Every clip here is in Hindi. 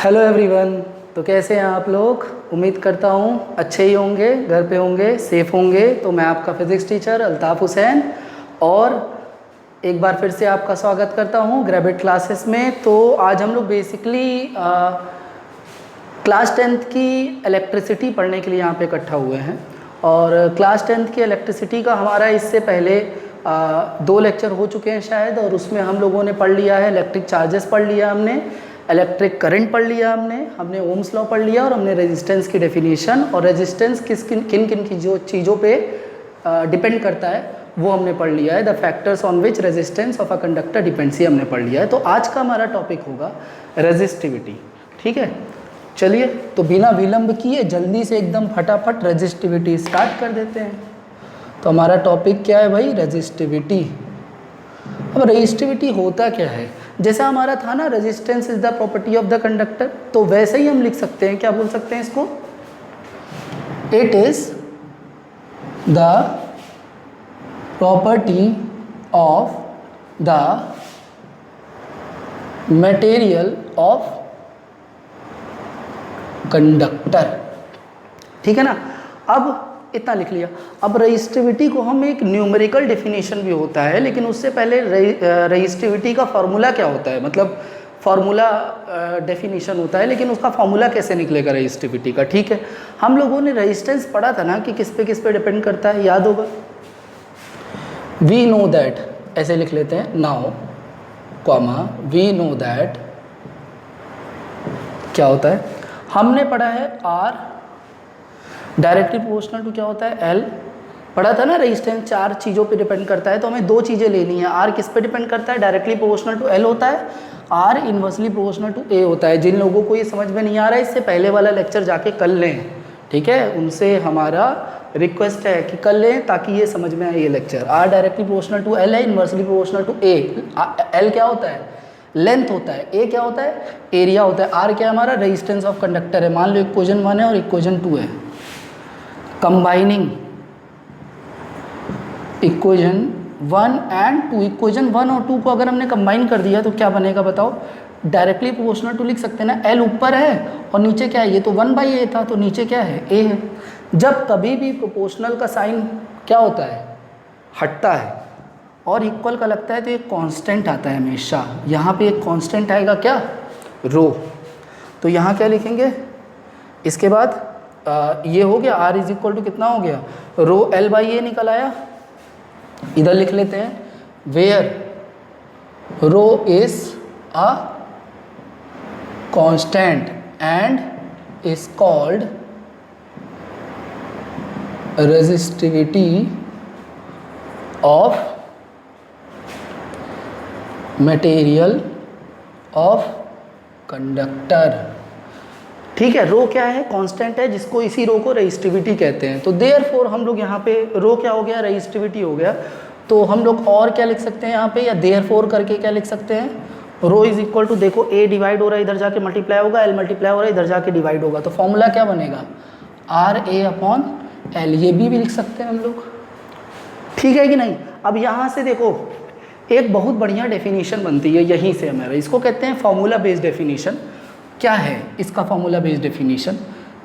Hello everyone. तो कैसे हैं आप लोग? उम्मीद करता हूँ अच्छे ही होंगे, घर पे होंगे, सेफ होंगे। तो मैं आपका फिज़िक्स टीचर अल्ताफ़ हुसैन और एक बार फिर से आपका स्वागत करता हूँ ग्रेविट क्लासेस में। तो आज हम लोग बेसिकली क्लास 10th की इलेक्ट्रिसिटी पढ़ने के लिए यहाँ पे इकट्ठा हुए हैं। और क्लास 10th की इलेक्ट्रिसिटी का हमारा इससे पहले 2 लेक्चर हो चुके हैं शायद, और उसमें हम लोगों ने पढ़ लिया है इलेक्ट्रिक चार्जेस पढ़ लिया, हमने इलेक्ट्रिक करंट पढ़ लिया, हमने ओम्स लॉ पढ़ लिया, और हमने रेजिस्टेंस की डेफिनेशन और रेजिस्टेंस किन किन की जो चीज़ों पे डिपेंड करता है वो हमने पढ़ लिया है। The factors on which resistance of a conductor depends, ये हमने पढ़ लिया है। तो आज का हमारा टॉपिक होगा रेजिस्टिविटी। ठीक है, चलिए तो बिना विलंब किए जल्दी से एकदम फटाफट रेजिस्टिविटी स्टार्ट कर देते हैं। तो हमारा टॉपिक क्या है भाई? रेजिस्टिविटी। अब रेजिस्टिविटी होता क्या है? जैसा हमारा था ना, resistance is the property of the conductor, तो वैसे ही हम लिख सकते हैं। क्या बोल सकते हैं इसको? It is the property of the material of conductor. ठीक है ना? अब इतना लिख लिया। अब रेजिस्टिविटी को हम एक न्यूमेरिकल डेफिनेशन भी होता है, लेकिन उससे पहले रेजिस्टिविटी का फॉर्मूला क्या होता है, मतलब फॉर्मूला डेफिनेशन होता है, लेकिन उसका फॉर्मूला कैसे निकलेगा रेजिस्टिविटी का। ठीक है, हम लोगों ने रेजिस्टेंस पढ़ा था ना कि किस पे डिपेंड करता है, याद होगा। वी नो दैट, ऐसे लिख लेते हैं, now comma we know that क्या होता है, हमने पढ़ा है आर डायरेक्टली प्रोपोर्शनल टू क्या होता है, एल। पढ़ा था ना, रेजिस्टेंस 4 चीज़ों पे डिपेंड करता है, तो हमें 2 चीज़ें लेनी है। आर किस पे डिपेंड करता है? डायरेक्टली प्रोपोर्शनल टू एल होता है, आर इन्वर्सली प्रोपोर्शनल टू ए होता है। जिन लोगों को ये समझ में नहीं आ रहा है, इससे पहले वाला लेक्चर जाके कर लें, ठीक है, उनसे हमारा रिक्वेस्ट है कि कर लें ताकि ये समझ में आए ये lecture. R directly proportional to L है, inversely proportional to A. L क्या होता है? लेंथ होता है। ए क्या होता है? एरिया होता है। आर क्या है? हमारा रेजिस्टेंस ऑफ कंडक्टर है। मान लो इक्वेशन 1 है और इक्वेशन 2 है। कंबाइनिंग इक्वेशन 1 एंड 2, इक्वेशन 1 और 2 को अगर हमने कंबाइन कर दिया तो क्या बनेगा बताओ? डायरेक्टली प्रोपोर्शनल टू लिख सकते हैं ना। एल ऊपर है और नीचे क्या है? ये तो 1/a था, तो नीचे क्या है? ए है। जब कभी भी प्रोपोर्शनल का साइन क्या होता है? हटता है, और इक्वल का लगता है तो एक कांस्टेंट आता है हमेशा। यहाँ पे एक कांस्टेंट आएगा, क्या? रो। तो यहाँ क्या लिखेंगे? इसके बाद ये हो गया, आर इज इक्वल टू कितना हो गया? रो L/A निकल आया। इधर लिख लेते हैं, where rho is a constant and is called resistivity of material of conductor. ठीक है, रो क्या है? कांस्टेंट है, जिसको इसी रो को रेजिस्टिविटी कहते हैं। तो देयरफॉर हम लोग यहाँ पे रो क्या हो गया? रेजिस्टिविटी हो गया। तो हम लोग और क्या लिख सकते हैं यहाँ पे, या देयरफॉर करके क्या लिख सकते हैं? रो इज इक्वल टू, देखो ए डिवाइड हो रहा है, इधर जाके मल्टीप्लाई होगा, एल मल्टीप्लाई हो रहा है, इधर जाके डिवाइड होगा, तो फॉर्मूला क्या बनेगा? RA/L। ये भी लिख सकते हैं हम लोग। ठीक है कि नहीं? अब यहाँ से देखो, एक बहुत बढ़िया डेफिनेशन बनती है यहीं से हमारा, इसको कहते हैं फॉर्मूला बेस्ड डेफिनेशन। क्या है इसका फॉर्मूला बेस्ड डेफिनेशन?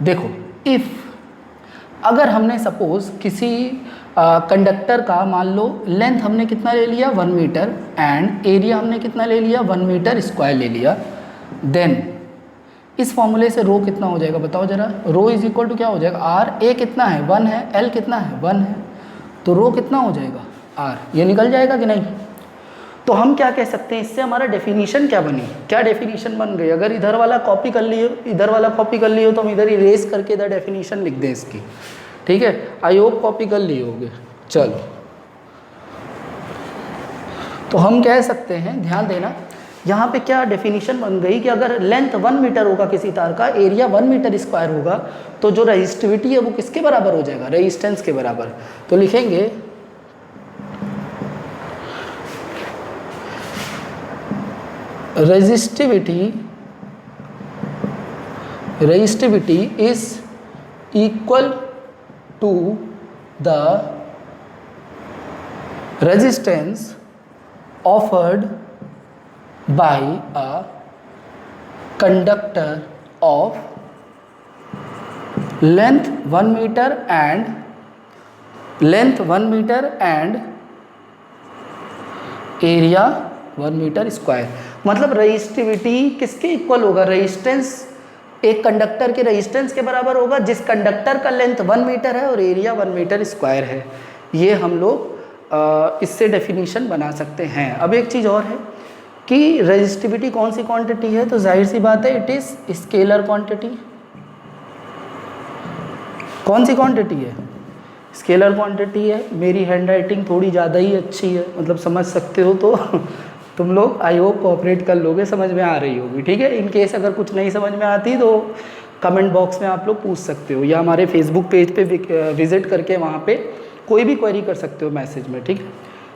देखो, इफ़ अगर हमने सपोज किसी कंडक्टर का, मान लो लेंथ हमने कितना ले लिया? 1 मीटर, एंड एरिया हमने कितना ले लिया? 1 मीटर स्क्वायर ले लिया, देन इस फॉर्मूले से रो कितना हो जाएगा बताओ जरा? रो इज इक्वल टू क्या हो जाएगा? आर। ए कितना है? 1 है। एल कितना है? 1 है। तो रो कितना हो जाएगा? आर। ये निकल जाएगा कि नहीं? तो हम क्या कह सकते हैं इससे? हमारा डेफिनेशन क्या बनी? क्या डेफिनेशन बन गई? अगर इधर वाला कॉपी कर लिए, इधर वाला कॉपी कर लिए, तो हम इधर इरेज करके इधर डेफिनेशन लिख दें इसकी। ठीक है, आई होप कॉपी कर लिए होगे। चलो, तो हम कह सकते हैं, ध्यान देना, यहाँ पे क्या डेफिनेशन बन गई कि अगर लेंथ 1 मीटर होगा किसी तार का, एरिया 1 मीटर स्क्वायर होगा, तो जो रेजिस्टिविटी है वो किसके बराबर हो जाएगा? रेजिस्टेंस के बराबर। तो लिखेंगे resistivity is equal to the resistance offered by a conductor of length 1 metre and area 1 metre square. मतलब रजिस्टिविटी किसके इक्वल होगा? रेजिस्टेंस, एक कंडक्टर के रेजिस्टेंस के बराबर होगा जिस कंडक्टर का लेंथ 1 मीटर है और एरिया 1 मीटर स्क्वायर है। ये हम लोग इससे डेफिनेशन बना सकते हैं। अब एक चीज़ और है कि रेजिस्टिविटी कौन सी क्वांटिटी है, तो जाहिर सी बात है इट इज़ स्केलर क्वांटिटी। कौन सी क्वांटिटी है? स्केलर क्वांटिटी है। मेरी हैंड राइटिंग थोड़ी ज़्यादा ही अच्छी है, मतलब समझ सकते हो तो तुम लोग आई होप कोऑपरेट कर लोगे, समझ में आ रही होगी, ठीक है। इन केस अगर कुछ नहीं समझ में आती तो कमेंट बॉक्स में आप लोग पूछ सकते हो, या हमारे फेसबुक पेज पे विजिट करके वहाँ पे कोई भी क्वेरी कर सकते हो मैसेज में, ठीक है।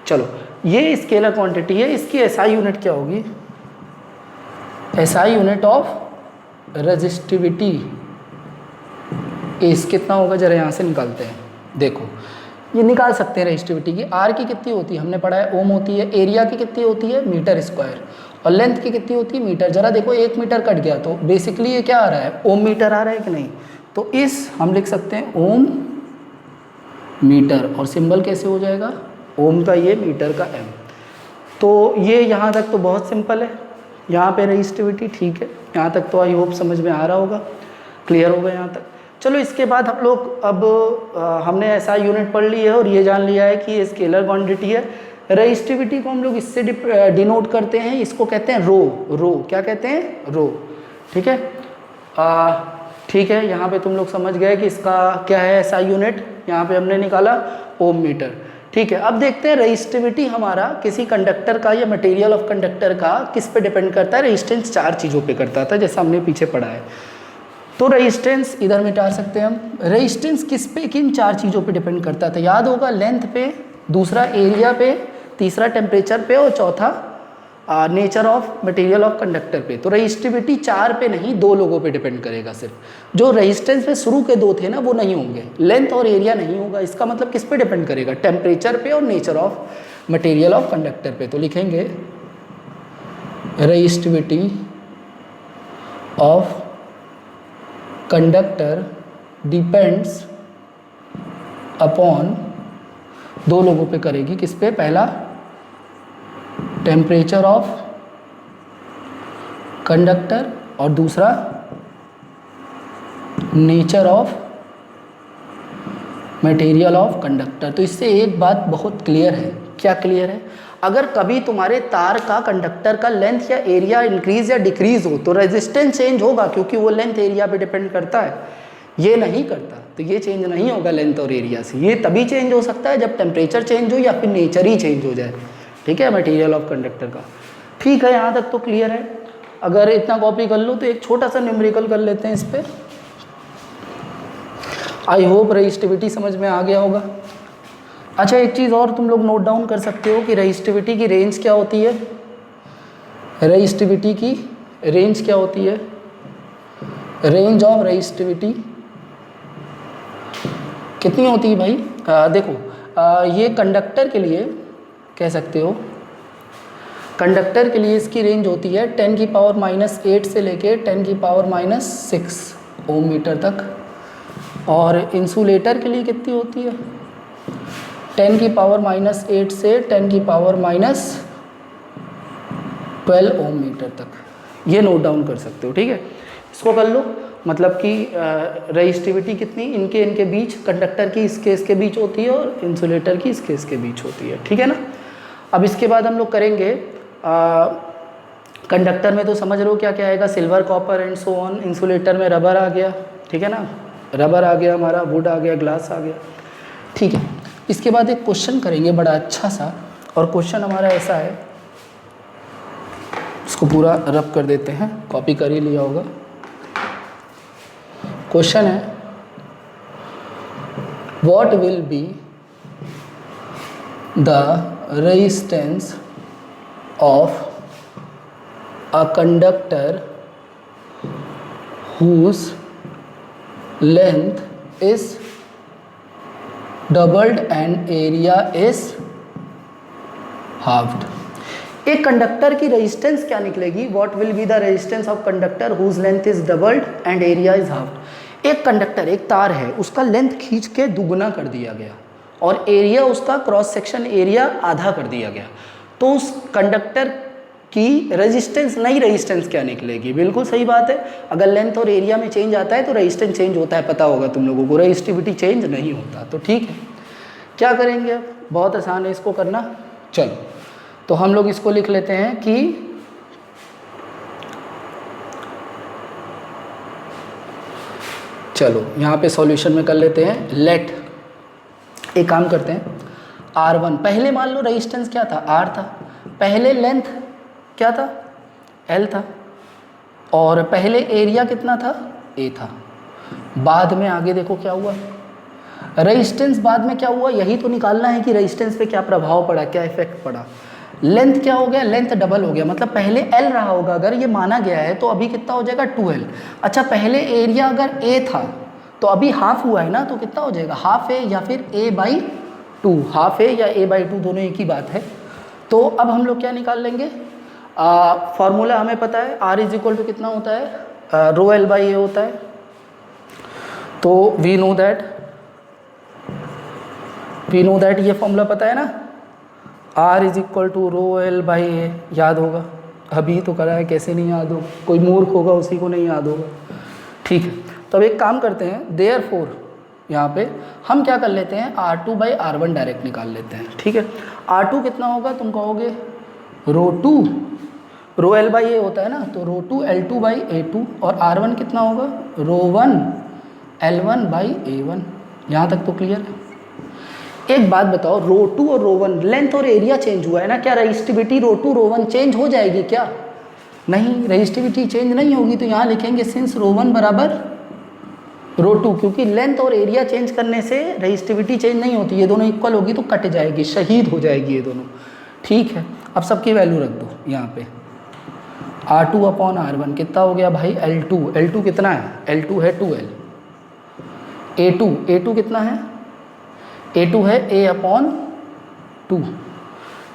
चलो, ये स्केलर क्वांटिटी है। इसकी एसआई यूनिट क्या होगी? एसआई यूनिट ऑफ रेजिस्टिविटी इस कितना होगा, जरा यहाँ से निकालते हैं। देखो, ये निकाल सकते हैं रेजिस्टिविटी की। आर की कितनी होती है, हमने पढ़ा है ओम होती है। एरिया की कितनी होती है? Metre square. और लेंथ की कितनी होती है? मीटर। जरा देखो 1 मीटर कट गया तो बेसिकली ये क्या आ रहा है? ओम मीटर आ रहा है कि नहीं? तो इस हम लिख सकते हैं ओम मीटर, और सिंबल कैसे हो जाएगा? ओम का ये, मीटर का एम। तो ये यहाँ तक तो बहुत सिंपल है। यहाँ पे रेजिस्टिविटी ठीक है, यहाँ तक तो आई होप समझ में आ रहा होगा, क्लियर होगा यहाँ तक। चलो, इसके बाद हम लोग अब हमने ऐसा यूनिट पढ़ ली है और ये जान लिया है कि ये स्केलर क्वांटिटी है। रेजिस्टिविटी को हम लोग इससे डिनोट करते हैं, इसको कहते हैं रो। क्या कहते हैं? रो, ठीक है। ठीक है, यहाँ पे तुम लोग समझ गए कि इसका क्या है ऐसा यूनिट। यहाँ पे हमने निकाला ओम मीटर, ठीक है। अब देखते हैं रेजिस्टिविटी हमारा किसी कंडक्टर का या मटेरियल ऑफ कंडक्टर का किस पे डिपेंड करता है। रेजिस्टेंस 4 चीज़ों पे करता था, जैसा हमने पीछे पढ़ा है। तो रेजिस्टेंस इधर मिटा सकते हैं हम। रेजिस्टेंस किस पे, किन 4 चीज़ों पे डिपेंड करता था? याद होगा, लेंथ पे, दूसरा एरिया पे, तीसरा टेम्परेचर पे, और चौथा nature of material of conductor पे। तो रेजिस्टिविटी 4 पे नहीं, 2 लोगों पे डिपेंड करेगा सिर्फ। जो रेजिस्टेंस पे शुरू के 2 थे ना, वो नहीं होंगे, लेंथ और एरिया नहीं होगा। इसका मतलब किस पे डिपेंड करेगा? टेम्परेचर पे और nature of material of conductor पे। तो लिखेंगे resistivity of conductor depends upon, 2 लोगों पे करेगी, किस पे? पहला टेम्परेचर ऑफ कंडक्टर और दूसरा nature of material of conductor. तो इससे एक बात बहुत क्लियर है। क्या क्लियर है? अगर कभी तुम्हारे तार का, कंडक्टर का लेंथ या एरिया इंक्रीज या डिक्रीज हो तो रेजिस्टेंस चेंज होगा, क्योंकि वो लेंथ एरिया पे डिपेंड करता है। ये नहीं करता, तो ये चेंज नहीं होगा लेंथ और एरिया से। ये तभी चेंज हो सकता है जब टेम्परेचर चेंज हो या फिर नेचर ही चेंज हो जाए, ठीक है, मटेरियल ऑफ कंडक्टर का। ठीक है, यहाँ तक तो क्लियर है। अगर इतना कॉपी कर लो तो एक छोटा सा न्यूमेरिकल कर लेते हैं इस पर। आई होप रेजिस्टिविटी समझ में आ गया होगा। अच्छा, एक चीज़ और तुम लोग नोट डाउन कर सकते हो कि रेजिस्टिविटी की रेंज क्या होती है। रेजिस्टिविटी की रेंज क्या होती है? रेंज ऑफ रेजिस्टिविटी कितनी होती है भाई? देखो, ये कंडक्टर के लिए कह सकते हो, कंडक्टर के लिए इसकी रेंज होती है 10⁻⁸ से लेके 10⁻⁶ ओम मीटर तक। और इंसुलेटर के लिए कितनी होती है? 10⁻⁸ से 10⁻12 ओम मीटर तक। ये नोट डाउन कर सकते हो, ठीक है। इसको कर लो, मतलब कि रेजिस्टिविटी कितनी इनके बीच, कंडक्टर की इसके बीच होती है और इंसुलेटर की इसके बीच होती है, ठीक है ना। अब इसके बाद हम लोग करेंगे कंडक्टर में तो समझ रहे हो क्या क्या आएगा, silver, copper and so on. Insulator में रबर आ गया, ठीक है ना, रबर आ गया हमारा, वुड आ गया, ग्लास आ गया, ठीक है। इसके बाद एक क्वेश्चन करेंगे बड़ा अच्छा सा, और क्वेश्चन हमारा ऐसा है, इसको पूरा रब कर देते हैं, कॉपी कर ही लिया होगा। क्वेश्चन है, what will be the resistance of a conductor whose length is doubled and area is halved। एक कंडक्टर की रेजिस्टेंस क्या निकलेगी, what will be the resistance of conductor whose length is doubled and area is half. एक कंडक्टर, एक तार है, उसका लेंथ खींच के दुगना कर दिया गया और एरिया उसका क्रॉस सेक्शन एरिया आधा कर दिया गया, तो उस कंडक्टर की रेजिस्टेंस, नई रेजिस्टेंस क्या निकलेगी। बिल्कुल सही बात है, अगर लेंथ और एरिया में चेंज आता है तो रेजिस्टेंस चेंज होता है, पता होगा तुम लोगों को, रेजिस्टिविटी चेंज नहीं होता। तो ठीक है, क्या करेंगे अब, बहुत आसान है इसको करना। चलो तो हम लोग इसको लिख लेते हैं कि चलो यहाँ पे सॉल्यूशन में कर लेते हैं। लेट, एक काम करते हैं, R1 पहले मान लो रेजिस्टेंस क्या था, R था, पहले लेंथ क्या था, L था, और पहले एरिया कितना था, A था। बाद में आगे देखो क्या हुआ, रेजिस्टेंस बाद में क्या हुआ, यही तो निकालना है कि रेजिस्टेंस पे क्या प्रभाव पड़ा, क्या इफेक्ट पड़ा। लेंथ क्या हो गया, लेंथ डबल हो गया, मतलब पहले L रहा होगा, अगर ये माना गया है तो अभी कितना हो जाएगा 2L। अच्छा पहले एरिया अगर A था तो अभी हाफ हुआ है ना, तो कितना हो जाएगा, हाफ A या फिर A/2, हाफ A या A/2 दोनों एक ही बात है। तो अब हम लोग क्या निकाल लेंगे, फॉर्मूला हमें पता है, R इज इक्वल टू कितना होता है, ρL/A होता है। तो वी नो दैट ये फॉर्मूला पता है ना, R is equal to ρL/A, याद होगा, अभी तो करा है, कैसे नहीं याद होगा, कोई मूर्ख होगा उसी को नहीं याद होगा। ठीक है, तो अब एक काम करते हैं, देयरफॉर यहाँ पे हम क्या कर लेते हैं, R2/R1 डायरेक्ट निकाल लेते हैं। ठीक है, R2 कितना होगा, तुम कहोगे ρL/A होता है ना, तो ρ2 L2/A2, और R1 कितना होगा, ρ1 L1/A1। यहाँ तक तो क्लियर है। एक बात बताओ, ρ2 और ρ1 लेंथ और एरिया चेंज हुआ है ना, क्या रेजिस्टिविटी ρ2 ρ1 चेंज हो जाएगी क्या, नहीं, रेजिस्टिविटी चेंज नहीं होगी। तो यहाँ लिखेंगे सिंस ρ1 बराबर ρ2, क्योंकि लेंथ और एरिया चेंज करने से रेजिस्टिविटी चेंज नहीं होती, ये दोनों इक्वल होगी तो कट जाएगी, शहीद हो जाएगी ये दोनों। ठीक है, अब सबकी वैल्यू रख दो यहाँ पे, R2/R1 कितना हो गया भाई, L2 कितना है, L2 है 2L, A2 कितना है, A2 है A/2।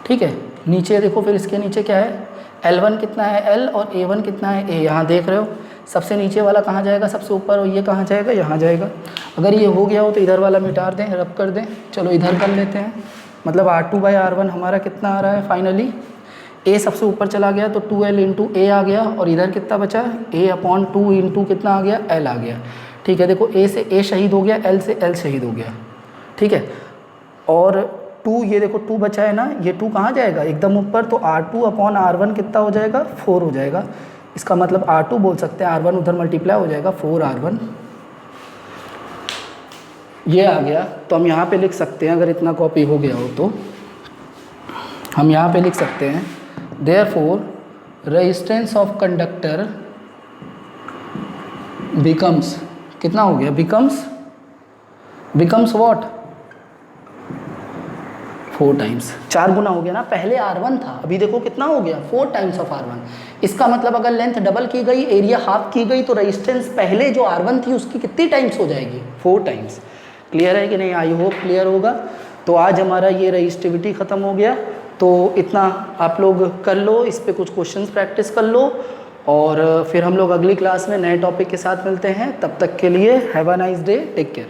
ठीक है, नीचे देखो, फिर इसके नीचे क्या है, L1 कितना है L, और A1 कितना है A। यहाँ देख रहे हो, सबसे नीचे वाला कहाँ जाएगा, सबसे ऊपर, और ये कहाँ जाएगा, यहाँ जाएगा। अगर ये हो गया हो तो इधर वाला मिटा दें, रब कर दें। चलो इधर कर लेते हैं, मतलब R2/R1 हमारा कितना आ रहा है फाइनली, A सबसे ऊपर चला गया तो 2L इंटू A आ गया, और इधर कितना बचा, A/2 इंटू कितना आ गया, L आ गया। ठीक है, देखो A से A शहीद हो गया, L से L शहीद हो गया। ठीक है, और 2, ये देखो 2 बचा है ना, ये 2 कहाँ जाएगा, एकदम ऊपर, तो R2/R1 कितना हो जाएगा, 4 हो जाएगा। इसका मतलब R2 बोल सकते हैं, R1 उधर मल्टीप्लाई हो जाएगा, 4R1 ये आ गया। तो हम यहाँ पे लिख सकते हैं, अगर इतना कॉपी हो गया हो तो हम यहाँ पे लिख सकते हैं, therefore resistance of conductor becomes, कितना हो गया, बिकम्स व्हाट, 4 टाइम्स, 4 गुना हो गया ना, पहले R1 था, अभी देखो कितना हो गया, 4 टाइम्स ऑफ R1। इसका मतलब अगर लेंथ डबल की गई, एरिया हाफ की गई, तो रेजिस्टेंस पहले जो R1 थी उसकी कितनी टाइम्स हो जाएगी, 4 टाइम्स। क्लियर है कि नहीं, आई होप क्लियर होगा। तो आज हमारा ये रेजिस्टिविटी ख़त्म हो गया, तो इतना आप लोग कर लो, इस पर कुछ क्वेश्चंस प्रैक्टिस कर लो, और फिर हम लोग अगली क्लास में नए टॉपिक के साथ मिलते हैं। तब तक के लिए have a nice day, take care.